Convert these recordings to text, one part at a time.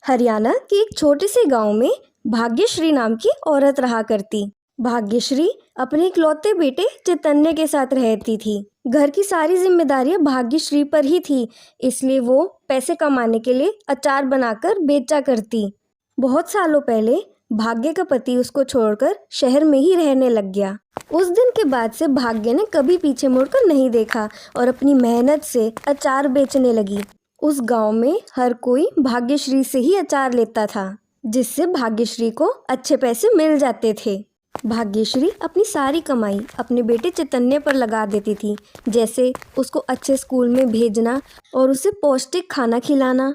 हरियाणा के एक छोटे से गांव में भाग्यश्री नाम की औरत रहा करती। भाग्यश्री अपने इकलौते बेटे चैतन्य के साथ रहती थी। घर की सारी जिम्मेदारियां भाग्यश्री पर ही थी, इसलिए वो पैसे कमाने के लिए अचार बनाकर बेचा करती। बहुत सालों पहले भाग्य का पति उसको छोड़कर शहर में ही रहने लग गया। उस दिन के बाद से भाग्य ने कभी पीछे मुड़कर नहीं देखा और अपनी मेहनत से अचार बेचने लगी। उस गांव में हर कोई भाग्यश्री से ही अचार लेता था, जिससे भाग्यश्री को अच्छे पैसे मिल जाते थे। भाग्यश्री अपनी सारी कमाई अपने बेटे चैतन्य पर लगा देती थी, जैसे उसको अच्छे स्कूल में भेजना और उसे पौष्टिक खाना खिलाना।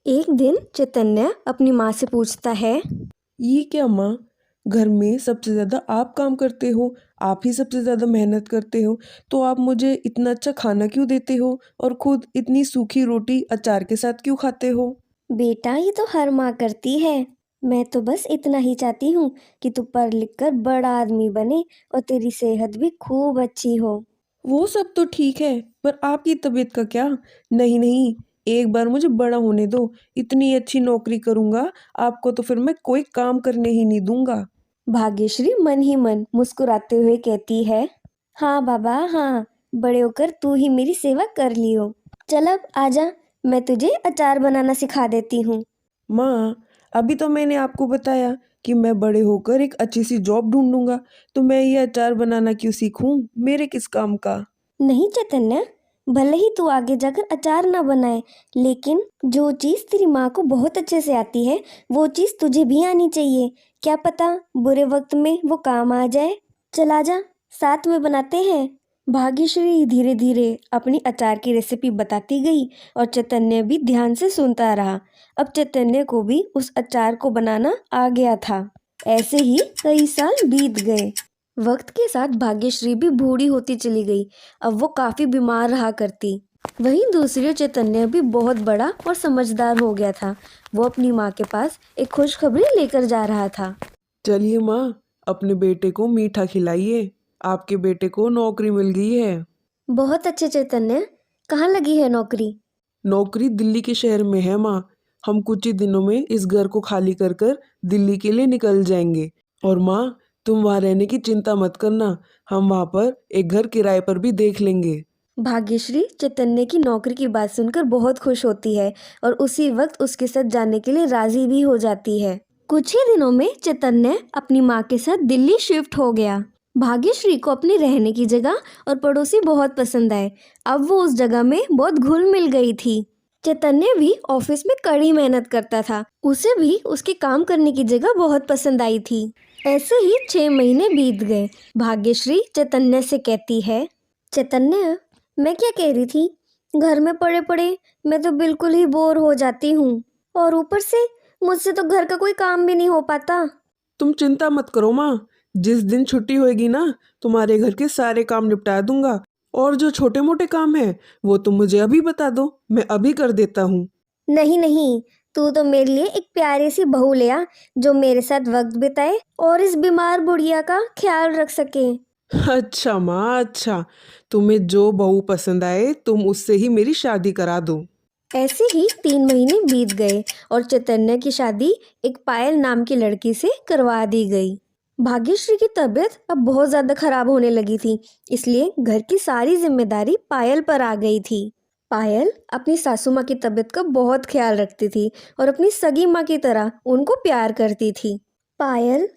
एक दिन चैतन्य अपनी माँ से पूछता है, ये क्या माँ, घर में सबसे ज़्यादा आप काम करते हो, आप ही सबसे ज़्यादा मेहनत करते हो, तो आप मुझे इतना अच्छा खाना क्यों देते हो और खुद इतनी सूखी रोटी अचार के साथ क्यों खाते हो? बेटा ये तो हर माँ करती है। मैं तो बस इतना ही चाहती हूँ कि तू पढ़ लिख कर बड़ा आदमी बने और तेरी सेहत भी खूब अच्छी हो। वो सब तो ठीक है, पर आपकी तबीयत का क्या? नहीं नहीं, एक बार मुझे बड़ा होने दो, इतनी अच्छी नौकरी करूँगा आपको तो फिर मैं कोई काम करने ही नहीं दूंगा। भाग्यश्री मन ही मन मुस्कुराते हुए कहती है, हाँ बाबा हाँ, बड़े होकर तू ही मेरी सेवा कर लियो। चल अब आजा, मैं तुझे अचार बनाना सिखा देती हूँ। माँ, अभी तो मैंने आपको बताया कि मैं बड़े होकर एक अच्छी सी जॉब ढूंढूंगा, तो मैं ये अचार बनाना क्यों सीखूं? मेरे किस काम का? नहीं चैतन्य, भले ही तू आगे जाकर अचार ना बनाए, लेकिन जो चीज तेरी माँ को बहुत अच्छे से आती है वो चीज तुझे भी आनी चाहिए। क्या पता बुरे वक्त में वो काम आ जाए। चल आजा, साथ में बनाते हैं। भाग्यश्री धीरे धीरे अपनी अचार की रेसिपी बताती गई और चैतन्य भी ध्यान से सुनता रहा। अब चैतन्य को भी उस अचार को बनाना आ गया था। ऐसे ही कई साल बीत गए। वक्त के साथ भाग्यश्री भी बूढ़ी होती चली गई। अब वो काफी बीमार रहा करती। वहीं दूसरी ओर चैतन्य भी बहुत बड़ा और समझदार हो गया था। वो अपनी माँ के पास एक खुशखबरी लेकर जा रहा था। चलिए माँ, अपने बेटे को मीठा खिलाइए, आपके बेटे को नौकरी मिल गई है। बहुत अच्छे चैतन्य, कहाँ लगी है नौकरी? नौकरी दिल्ली के शहर में है माँ। हम कुछ ही दिनों में इस घर को खाली कर कर दिल्ली के लिए निकल जाएंगे। और माँ, तुम वहाँ रहने की चिंता मत करना, हम वहाँ पर एक घर किराए पर भी देख लेंगे। भाग्यश्री चैतन्य की नौकरी की बात सुनकर बहुत खुश होती है और उसी वक्त उसके साथ जाने के लिए राजी भी हो जाती है। कुछ ही दिनों में चैतन्य अपनी माँ के साथ दिल्ली शिफ्ट हो गया। भाग्यश्री को अपनी रहने की जगह और पड़ोसी बहुत पसंद आए। अब वो उस जगह में बहुत घुल मिल गई थी। चैतन्य भी ऑफिस में कड़ी मेहनत करता था। उसे भी उसके काम करने की जगह बहुत पसंद आई थी। ऐसे ही 6 महीने बीत गए। भाग्यश्री चैतन्य से कहती है, चैतन्य, मैं क्या कह रही थी, घर में पड़े पड़े मैं तो बिल्कुल ही बोर हो जाती हूँ और ऊपर से मुझसे तो घर का कोई काम भी नहीं हो पाता। तुम चिंता मत करो माँ, जिस दिन छुट्टी होएगी ना, तुम्हारे घर के सारे काम निपटा दूंगा। और जो छोटे मोटे काम है वो तुम मुझे अभी बता दो, मैं अभी कर देता हूँ। नहीं नहीं, तू तो मेरे लिए एक प्यारी सी बहू ले आ जो मेरे साथ वक्त बिताए और इस बीमार बुढ़िया का ख्याल रख सके। अच्छा माँ, अच्छा, तुम्हें जो बहू पसंद आए तुम उससे ही मेरी शादी करा दो। ऐसे ही 3 महीने बीत गए और चैतन्य की शादी एक पायल नाम की लड़की से करवा दी गई। भाग्यश्री की तबीयत अब बहुत ज्यादा खराब होने लगी थी, इसलिए घर की सारी जिम्मेदारी पायल पर आ गई थी। पायल अपनी सासू माँ की तबीयत का बहुत ख्याल रखती थी और अपनी सगी माँ की तरह उनको प्यार करती थी। पायल,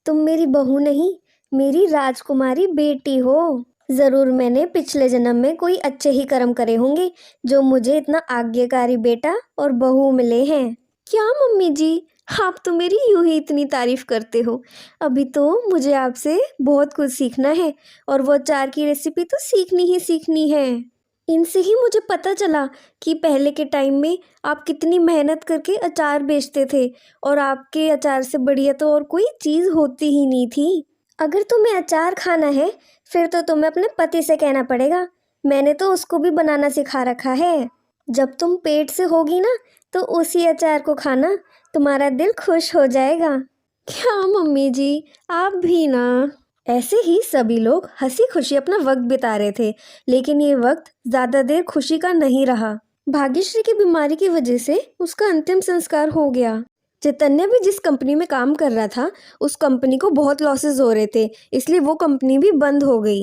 तुम मेरी बहू नहीं, मेरी राजकुमारी बेटी हो। जरूर मैंने पिछले जन्म में कोई अच्छे ही कर्म करे होंगे जो मुझे इतना आज्ञाकारी बेटा और बहू मिले हैं। क्या मम्मी जी, आप तो मेरी यूं ही इतनी तारीफ करते हो। अभी तो मुझे आपसे बहुत कुछ सीखना है और वो अचार की रेसिपी तो सीखनी ही सीखनी है। इनसे ही मुझे पता चला कि पहले के टाइम में आप कितनी मेहनत करके अचार बेचते थे और आपके अचार से बढ़िया तो और कोई चीज़ होती ही नहीं थी। अगर तुम्हें अचार खाना है फिर तो तुम्हें अपने पति से कहना पड़ेगा। मैंने तो उसको भी बनाना सिखा रखा है। जब तुम पेट से होगी ना तो उसी अचार को खाना, तुम्हारा दिल खुश हो जाएगा। क्या मम्मी जी, आप भी ना। ऐसे ही सभी लोग हंसी खुशी अपना वक्त बिता रहे थे, लेकिन ये वक्त ज्यादा देर खुशी का नहीं रहा। भाग्यश्री की बीमारी की वजह से उसका अंतिम संस्कार हो गया। चैतन्य भी जिस कंपनी में काम कर रहा था, उस कंपनी को बहुत लॉसेस हो रहे थे, इसलिए वो कंपनी भी बंद हो गई।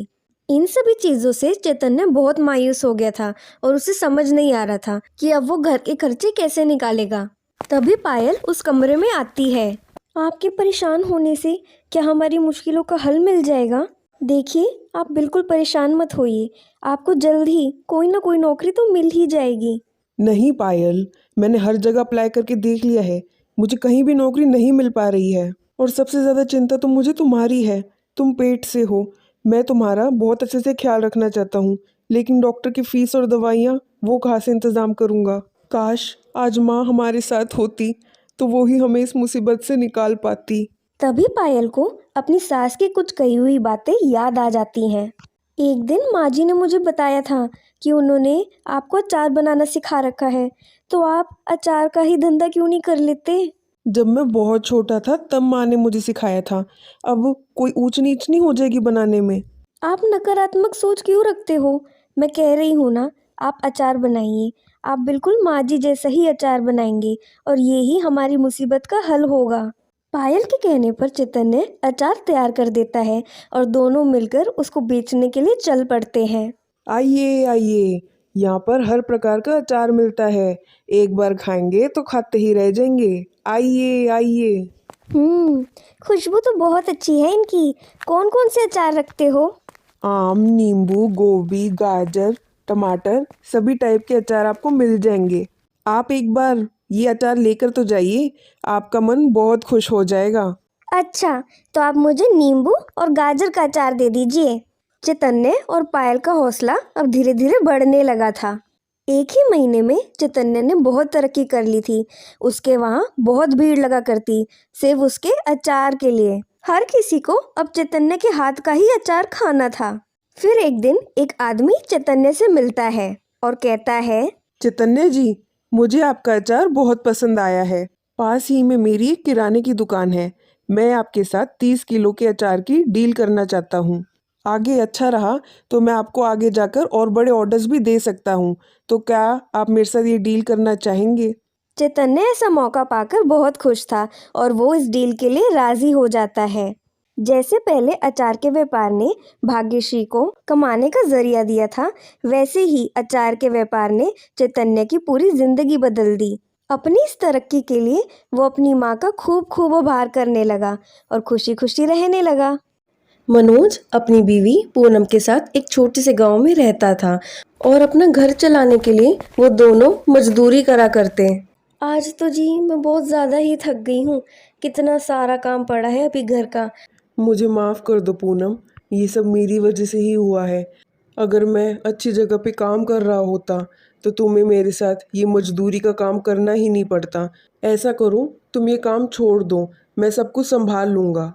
इन सभी चीज़ों से चैतन्य बहुत मायूस हो गया था और उसे समझ नहीं आ रहा था कि अब वो घर के खर्चे कैसे निकालेगा। तभी पायल उस कमरे में आती है। आपके परेशान होने से क्या हमारी मुश्किलों का हल मिल जाएगा? देखिए, आप बिल्कुल परेशान मत होइए, आपको जल्द ही कोई ना कोई नौकरी तो मिल ही जाएगी। नहीं पायल, मैंने हर जगह अप्लाई करके देख लिया है, मुझे कहीं भी नौकरी नहीं मिल पा रही है। और सबसे ज़्यादा चिंता तो मुझे तुम्हारी है। तुम पेट से हो, मैं तुम्हारा बहुत अच्छे से ख्याल रखना चाहता हूँ, लेकिन डॉक्टर की फीस और दवाइयाँ वो कहाँ से इंतज़ाम करूँगा। काश आज माँ हमारे साथ होती तो वो ही हमें इस मुसीबत से निकाल पाती। तभी पायल को अपनी सास की कुछ कही हुई बातें याद आ जाती हैं। एक दिन माँ जी ने मुझे बताया था कि उन्होंने आपको अचार बनाना सिखा रखा है, तो आप अचार का ही धंधा क्यों नहीं कर लेते? जब मैं बहुत छोटा था तब माँ ने मुझे सिखाया था। अब कोई ऊंच नीच नहीं हो जाएगी बनाने में। आप नकारात्मक सोच क्यों रखते हो? मैं कह रही हूँ ना, आप अचार बनाइए। आप बिल्कुल माँ जी जैसा ही अचार बनाएंगे और ये ही हमारी मुसीबत का हल होगा। पायल के कहने पर चैतन्य अचार तैयार कर देता है और दोनों मिलकर उसको बेचने के लिए चल पड़ते हैं। आइए आइए, यहाँ पर हर प्रकार का अचार मिलता है। एक बार खाएंगे तो खाते ही रह जाएंगे। आइए आइए। हम्म, खुशबू तो बहुत अच्छी है इनकी। कौन कौन से अचार रखते हो? आम, नींबू, गोभी, गाजर, टमाटर, सभी टाइप के अचार आपको मिल जाएंगे। आप एक बार ये अचार लेकर तो जाइए, आपका मन बहुत खुश हो जाएगा। अच्छा, तो आप मुझे नींबू और गाजर का अचार दे दीजिए। चैतन्य और पायल का हौसला अब धीरे धीरे बढ़ने लगा था। एक ही महीने में चैतन्य ने बहुत तरक्की कर ली थी। उसके वहाँ बहुत भीड़ लगा करती, सिर्फ उसके अचार के लिए। हर किसी को अब चैतन्य के हाथ का ही अचार खाना था। फिर एक दिन एक आदमी चैतन्य से मिलता है और कहता है, चैतन्य जी, मुझे आपका अचार बहुत पसंद आया है। पास ही में मेरी एक किराने की दुकान है। मैं आपके साथ 30 किलो के अचार की डील करना चाहता हूँ। आगे अच्छा रहा तो मैं आपको आगे जाकर और बड़े ऑर्डर्स भी दे सकता हूँ। तो क्या आप मेरे साथ ये डील करना चाहेंगे? चैतन्य ऐसा मौका पाकर बहुत खुश था और वो इस डील के लिए राजी हो जाता है। जैसे पहले अचार के व्यापार ने भाग्यश्री को कमाने का जरिया दिया था, वैसे ही अचार के व्यापार ने चैतन्य की पूरी जिंदगी बदल दी। अपनी इस तरक्की के लिए वो अपनी माँ का खूब खूब आभार करने लगा और खुशी खुशी रहने लगा। मनोज अपनी बीवी पूनम के साथ एक छोटे से गांव में रहता था और अपना घर चलाने के लिए वो दोनों मजदूरी करा करते। आज तो जी मैं बहुत ज़्यादा ही थक गई हूँ। कितना सारा काम पड़ा है अभी घर का। मुझे माफ़ कर दो पूनम, ये सब मेरी वजह से ही हुआ है। अगर मैं अच्छी जगह पे काम कर रहा होता तो तुम्हें मेरे साथ ये मजदूरी का काम करना ही नहीं पड़ता। ऐसा करो, तुम ये काम छोड़ दो, मैं सब कुछ संभाल लूँगा।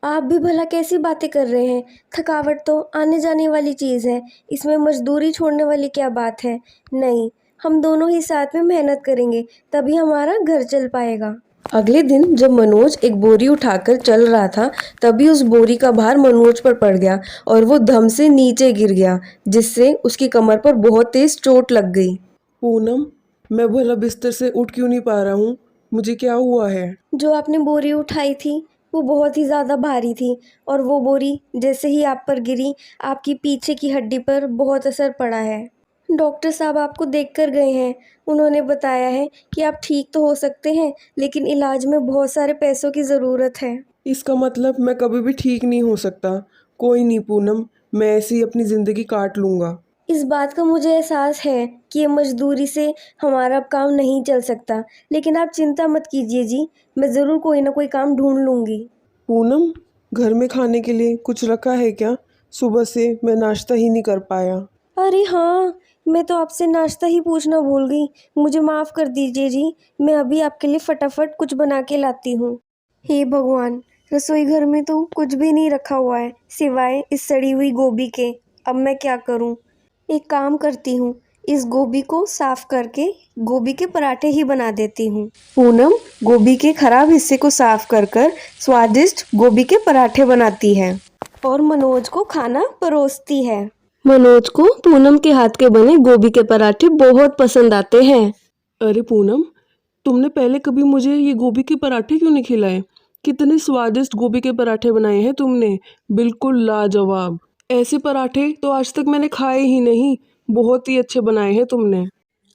आप भी भला कैसी बातें कर रहे हैं? थकावट तो आने जाने वाली चीज़ है, इसमें मजदूरी छोड़ने वाली क्या बात है? नहीं, हम दोनों ही साथ में मेहनत करेंगे, तभी हमारा घर चल पाएगा। अगले दिन जब मनोज एक बोरी उठाकर चल रहा था, तभी उस बोरी का भार मनोज पर पड़ गया और वो धम से नीचे गिर गया, जिससे उसकी कमर पर बहुत तेज चोट लग गई। पूनम, मैं भला बिस्तर से उठ क्यों नहीं पा रहा हूँ? मुझे क्या हुआ है? जो आपने बोरी उठाई थी वो बहुत ही ज़्यादा भारी थी और वो बोरी जैसे ही आप पर गिरी, आपकी पीछे की हड्डी पर बहुत असर पड़ा है। डॉक्टर साहब आपको देख कर गए हैं। उन्होंने बताया है कि आप ठीक तो हो सकते हैं, लेकिन इलाज में बहुत सारे पैसों की ज़रूरत है। इसका मतलब मैं कभी भी ठीक नहीं हो सकता। कोई नहीं पूनम, मैं ऐसे ही अपनी ज़िंदगी काट लूँगा। इस बात का मुझे एहसास है कि ये मजदूरी से हमारा अब काम नहीं चल सकता, लेकिन आप चिंता मत कीजिए जी, मैं ज़रूर कोई ना कोई काम ढूंढ लूँगी। पूनम, घर में खाने के लिए कुछ रखा है क्या? सुबह से मैं नाश्ता ही नहीं कर पाया। अरे हाँ, मैं तो आपसे नाश्ता ही पूछना भूल गई। मुझे माफ़ कर दीजिए जी, मैं अभी आपके लिए फटाफट कुछ बना के लाती हूँ। हे भगवान, रसोई घर में तो कुछ भी नहीं रखा हुआ है सिवाय इस सड़ी हुई गोभी के। अब मैं क्या करूँ? एक काम करती हूँ, इस गोभी को साफ करके गोभी के पराठे ही बना देती हूँ। पूनम गोभी के खराब हिस्से को साफ कर कर स्वादिष्ट गोभी के पराठे बनाती है और मनोज को खाना परोसती है। मनोज को पूनम के हाथ के बने गोभी के पराठे बहुत पसंद आते हैं। अरे पूनम, तुमने पहले कभी मुझे ये गोभी के पराठे क्यों नहीं खिलाए? कितने स्वादिष्ट गोभी के पराठे बनाए हैं तुमने, बिल्कुल लाजवाब। ऐसे पराठे तो आज तक मैंने खाए ही नहीं। बहुत ही अच्छे बनाए हैं तुमने।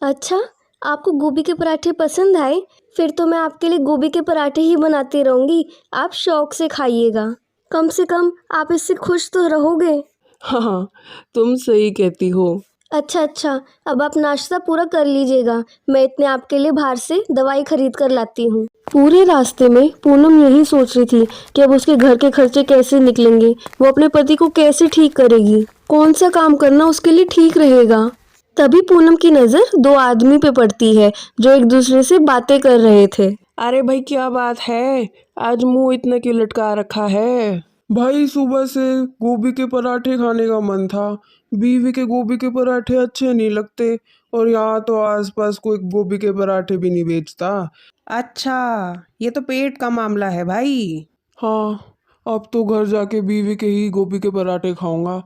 अच्छा, आपको गोभी के पराठे पसंद आए? फिर तो मैं आपके लिए गोभी के पराठे ही बनाती रहूंगी, आप शौक से खाइएगा। कम से कम आप इससे खुश तो रहोगे। हाँ, तुम सही कहती हो। अच्छा, अब आप नाश्ता पूरा कर लीजिएगा, मैं इतने आपके लिए बाहर से दवाई खरीद कर लाती हूँ। पूरे रास्ते में पूनम यही सोच रही थी कि अब उसके घर के खर्चे कैसे निकलेंगे, वो अपने पति को कैसे ठीक करेगी, कौन सा काम करना उसके लिए ठीक रहेगा। तभी पूनम की नजर दो आदमी पे पड़ती है जो एक दूसरे से बातें कर रहे थे। अरे भाई, क्या बात है? आज मुंह इतना क्यों लटका रखा है? भाई, सुबह से गोभी के पराठे खाने का मन था। बीवी के गोभी के पराठे अच्छे नहीं लगते, और यहाँ तो आसपास कोई गोभी के पराठे भी नहीं बेचता। अच्छा, ये तो पेट का मामला है भाई। हाँ, अब तो घर जाके बीवी के ही गोभी के पराठे खाऊंगा।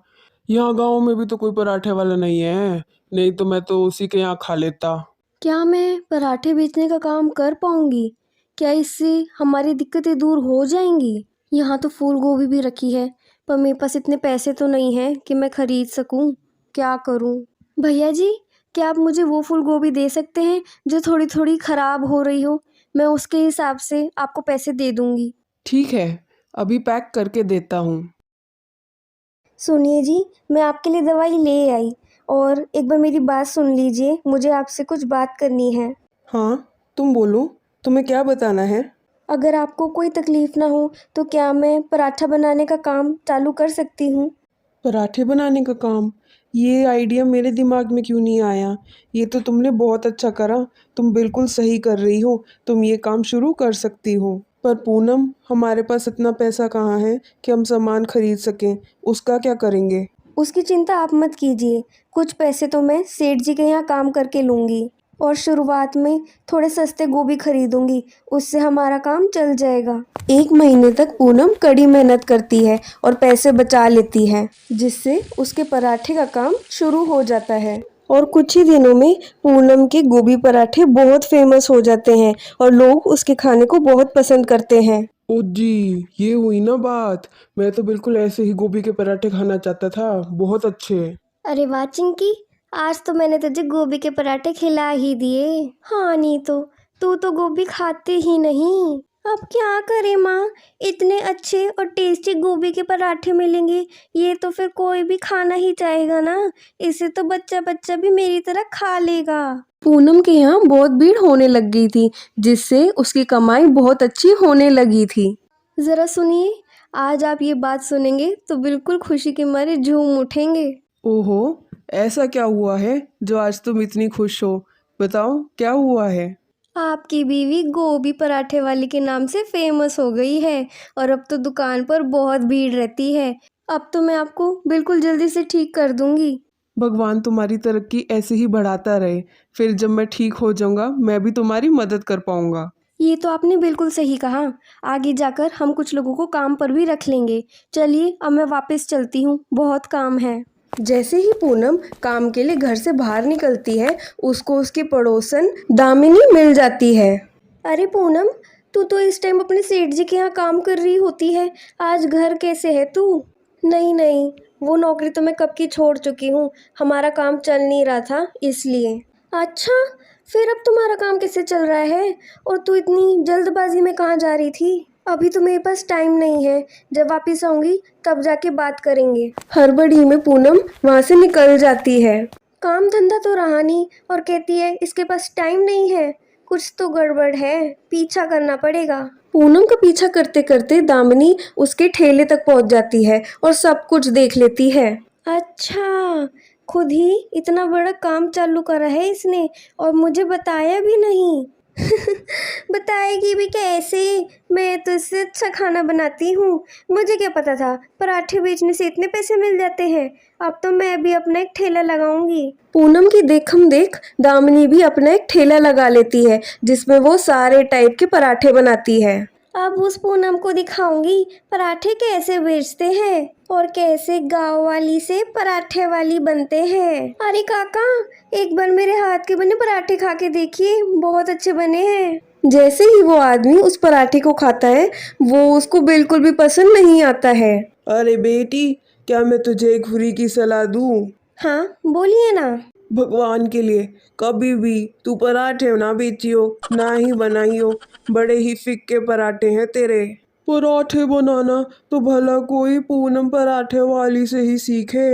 यहाँ गांव में भी तो कोई पराठे वाला नहीं है, नहीं तो मैं तो उसी के यहाँ खा लेता। क्या मैं पराठे बेचने का काम कर पाऊंगी? क्या इससे हमारी दिक्कतें दूर हो जाएंगी? यहाँ तो फूल गोभी भी रखी है, पर मेरे पास इतने पैसे तो नहीं हैं कि मैं खरीद सकूं। क्या करूं? भैया जी, क्या आप मुझे वो फूल गोभी दे सकते हैं जो थोड़ी थोड़ी खराब हो रही हो? मैं उसके हिसाब से आपको पैसे दे दूंगी। ठीक है, अभी पैक करके देता हूँ। सुनिए जी, मैं आपके लिए दवाई ले आई, और एक बार मेरी बात सुन लीजिए, मुझे आपसे कुछ बात करनी है। हाँ, तुम बोलो, तुम्हें क्या बताना है? अगर आपको कोई तकलीफ़ ना हो तो क्या मैं पराठा बनाने का काम चालू कर सकती हूँ? पराठे बनाने का काम? ये आइडिया मेरे दिमाग में क्यों नहीं आया? ये तो तुमने बहुत अच्छा करा। तुम बिल्कुल सही कर रही हो, तुम ये काम शुरू कर सकती हो। पर पूनम, हमारे पास इतना पैसा कहाँ है कि हम सामान खरीद सकें? उसका क्या करेंगे? उसकी चिंता आप मत कीजिए, कुछ पैसे तो मैं सेठ जी के यहाँ काम करके लूँगी, और शुरुआत में थोड़े सस्ते गोभी खरीदूंगी, उससे हमारा काम चल जाएगा। एक महीने तक पूनम कड़ी मेहनत करती है और पैसे बचा लेती है, जिससे उसके पराठे का काम शुरू हो जाता है। और कुछ ही दिनों में पूनम के गोभी पराठे बहुत फेमस हो जाते हैं और लोग उसके खाने को बहुत पसंद करते हैं। ओ जी, ये हुई ना बात। मैं तो बिल्कुल ऐसे ही गोभी के पराठे खाना चाहता था, बहुत अच्छे। अरे वाह चिंकी, आज तो मैंने तुझे गोभी के पराठे खिला ही दिए। हाँ नहीं तो तू तो गोभी खाते ही नहीं। अब क्या करे माँ, इतने अच्छे और टेस्टी गोभी के पराठे मिलेंगे, ये तो फिर कोई भी खाना ही चाहेगा ना। इसे तो बच्चा बच्चा भी मेरी तरह खा लेगा। पूनम के यहाँ बहुत भीड़ होने लग गई थी, जिससे उसकी कमाई बहुत अच्छी होने लगी थी। जरा सुनिए, आज आप ये बात सुनेंगे तो बिल्कुल खुशी के मारे झूम उठेंगे। ओहो, ऐसा क्या हुआ है जो आज तुम इतनी खुश हो? बताओ, क्या हुआ है? आपकी बीवी गोभी पराठे वाली के नाम से फेमस हो गई है, और अब तो दुकान पर बहुत भीड़ रहती है। अब तो मैं आपको बिल्कुल जल्दी से ठीक कर दूंगी। भगवान तुम्हारी तरक्की ऐसे ही बढ़ाता रहे। फिर जब मैं ठीक हो जाऊंगा, मैं भी तुम्हारी मदद कर पाऊंगा। ये तो आपने बिल्कुल सही कहा। आगे जाकर हम कुछ लोगों को काम पर भी रख लेंगे। चलिए अब मैं वापस चलती हूँ, बहुत काम है। जैसे ही पूनम काम के लिए घर से बाहर निकलती है, उसको उसकी पड़ोसन दामिनी मिल जाती है। अरे पूनम, तू तो इस टाइम अपने सेठ जी के यहाँ काम कर रही होती है, आज घर कैसे है तू? नहीं, वो नौकरी तो मैं कब की छोड़ चुकी हूँ, हमारा काम चल नहीं रहा था इसलिए। अच्छा, फिर अब तुम्हारा काम कैसे चल रहा है? और तू इतनी जल्दबाजी में कहाँ जा रही थी? अभी तो मेरे पास टाइम नहीं है, जब वापस आऊंगी तब जाके बात करेंगे। हड़बड़ी में पूनम वहाँ से निकल जाती है। काम धंधा तो रहा नहीं और कहती है इसके पास टाइम नहीं है। कुछ तो गड़बड़ है, पीछा करना पड़ेगा। पूनम का पीछा करते करते दामिनी उसके ठेले तक पहुंच जाती है और सब कुछ देख लेती है। अच्छा, खुद ही इतना बड़ा काम चालू करा है इसने और मुझे बताया भी नहीं। बताएगी भी कैसे? मैं तो इससे अच्छा खाना बनाती हूँ, मुझे क्या पता था पराठे बेचने से इतने पैसे मिल जाते हैं। अब तो मैं भी अपना एक ठेला लगाऊंगी। पूनम की देखम देख दामिनी भी अपना एक ठेला लगा लेती है, जिसमें वो सारे टाइप के पराठे बनाती है। अब उस पूनम को दिखाऊंगी पराठे कैसे बेचते हैं और कैसे गांव वाली से पराठे वाली बनते हैं। अरे काका, एक बार मेरे हाथ के बने पराठे खा के देखिए, बहुत अच्छे बने हैं। जैसे ही वो आदमी उस पराठे को खाता है वो उसको बिल्कुल भी पसंद नहीं आता है। अरे बेटी, क्या मैं तुझे एक फ्री की सलाह दूं? हाँ बोलिए ना। भगवान के लिए कभी भी तू पराठे ना बेचियो, ना ही बनाइयो। बड़े ही फिक्के पराठे हैं तेरे। पराठे बनाना तो भला कोई पूनम पराठे वाली से ही सीखे।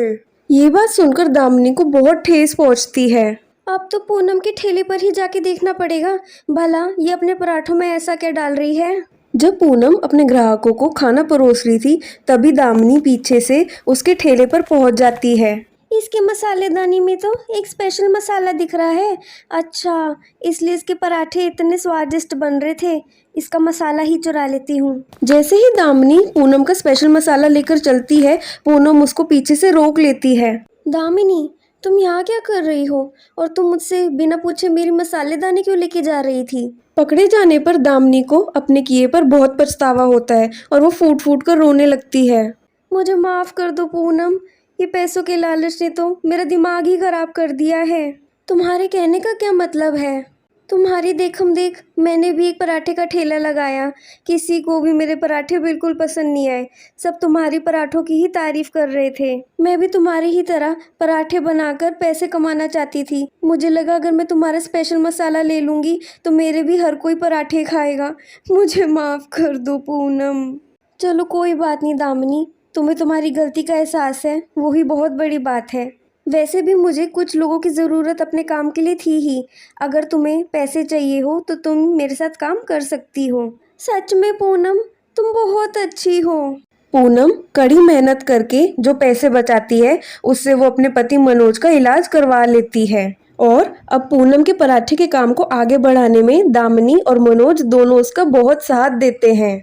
ये बात सुनकर दामिनी को बहुत ठेस पहुंचती है। अब तो पूनम के ठेले पर ही जाके देखना पड़ेगा, भला ये अपने पराठों में ऐसा क्या डाल रही है। जब पूनम अपने ग्राहकों को खाना परोस रही थी तभी दामिनी पीछे से उसके ठेले पर पहुंच जाती है। इसके मसालेदानी में तो एक स्पेशल मसाला दिख रहा है। अच्छा, इसलिए इसके पराठे इतने स्वादिष्ट बन रहे थे। इसका मसाला ही चुरा लेती हूँ। जैसे ही दामिनी पूनम का स्पेशल मसाला लेकर चलती है, पूनम उसको पीछे से रोक लेती है। दामिनी, तुम यहाँ क्या कर रही हो और तुम मुझसे बिना पूछे मेरी मसालेदानी क्यों लेके जा रही थी। पकड़े जाने पर दामिनी को अपने किए पर बहुत पछतावा होता है और वो फूट फूट कर रोने लगती है। मुझे माफ कर दो पूनम, ये पैसों के लालच ने तो मेरा दिमाग ही खराब कर दिया है। तुम्हारे कहने का क्या मतलब है। तुम्हारी देखम देख मैंने भी एक पराठे का ठेला लगाया, किसी को भी मेरे पराठे बिल्कुल पसंद नहीं आए। सब तुम्हारी पराठों की ही तारीफ कर रहे थे। मैं भी तुम्हारी ही तरह पराठे बनाकर पैसे कमाना चाहती थी। मुझे लगा अगर मैं तुम्हारा स्पेशल मसाला ले लूँगी तो मेरे भी हर कोई पराठे खाएगा। मुझे माफ़ कर दो पूनम। चलो कोई बात नहीं दामिनी, तुम्हें तुम्हारी गलती का एहसास है, वही बहुत बड़ी बात है। वैसे भी मुझे कुछ लोगों की ज़रूरत अपने काम के लिए थी ही। अगर तुम्हें पैसे चाहिए हो तो तुम मेरे साथ काम कर सकती हो। सच में पूनम, तुम बहुत अच्छी हो। पूनम कड़ी मेहनत करके जो पैसे बचाती है उससे वो अपने पति मनोज का इलाज करवा लेती है और अब पूनम के पराठे के काम को आगे बढ़ाने में दामिनी और मनोज दोनों उसका बहुत साथ देते हैं।